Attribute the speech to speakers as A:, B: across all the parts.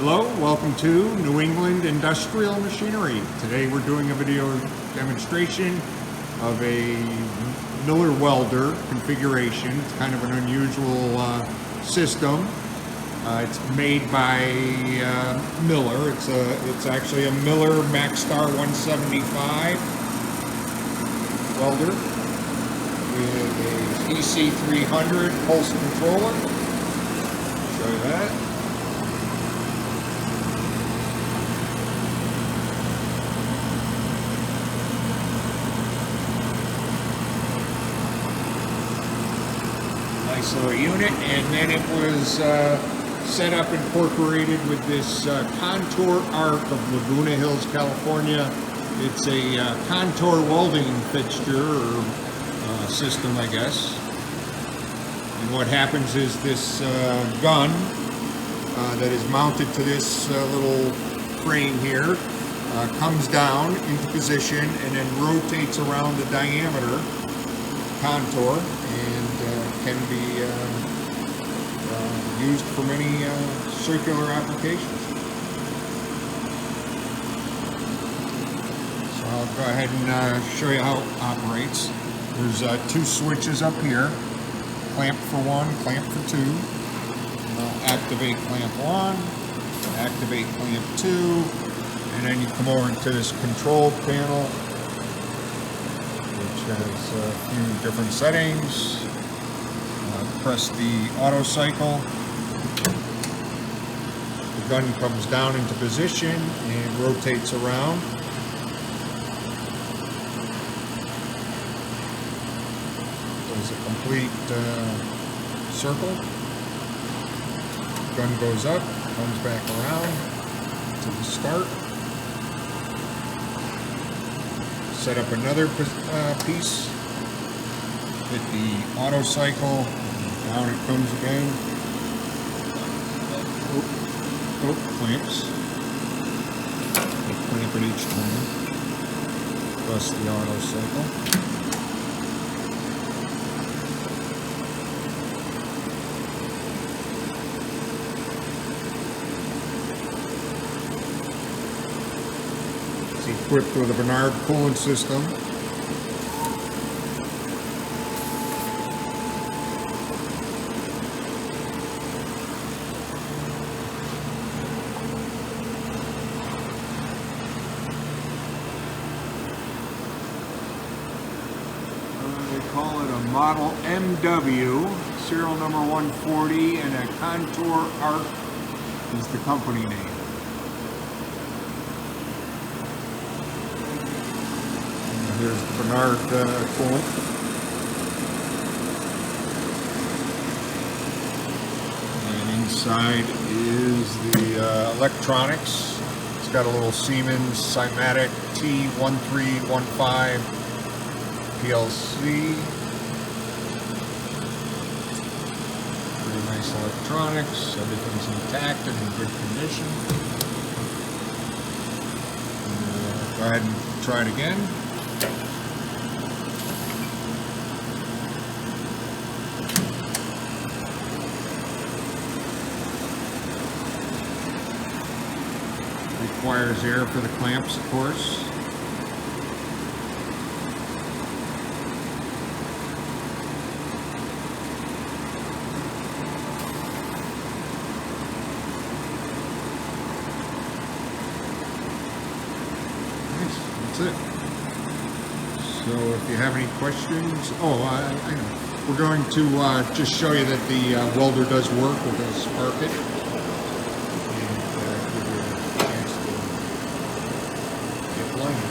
A: Hello, welcome to New England Industrial Machinery. Today we're doing a video demonstration of a Miller welder configuration. It's kind of an unusual system. It's made by Miller. It's actually a Miller MaxStar 175 welder with a EC300 pulse controller. Show you that. Nice little unit, and then it was set up, incorporated with this contour arc of Laguna Hills, California. It's a contour welding fixture or system, I guess. And what happens is this gun that is mounted to this little frame here comes down into position and then rotates around the diameter contour and can be used for many circular applications. So I'll go ahead and show you how it operates. There's two switches up here, clamp for one, clamp for two. Activate clamp one, activate clamp two, and then you come over to this control panel, which has a few different settings. Press the auto cycle. The gun comes down into position and rotates around. Does a complete circle. Gun goes up, comes back around to the start. Set up another piece. Hit the auto cycle. Down it comes again. Clamps. You clamp it each time. Plus the auto cycle. It's equipped with a Bernard coolant system. Call it a model MW, serial number 140, and a contour arc is the company name. And here's the Bernard coolant. And inside is the electronics. It's got a little Siemens Cymatic T1315 PLC. Very nice electronics. Everything's intact and in good condition. Go ahead and try it again. Requires air for the clamps, of course. That's it. So if you have any questions, I know. We're going to just show you that the welder does work. We're going to spark it and give you a chance to get blinded.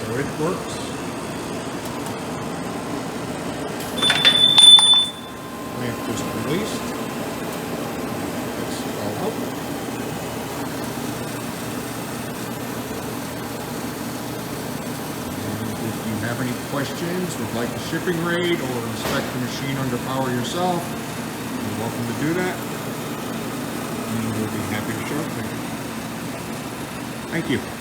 A: So it works. Clamp just released. It's all out. And if you have any questions, would like the shipping rate, or inspect the machine under power yourself, you're welcome to do that. And we'll be happy to show it to you. Thank you.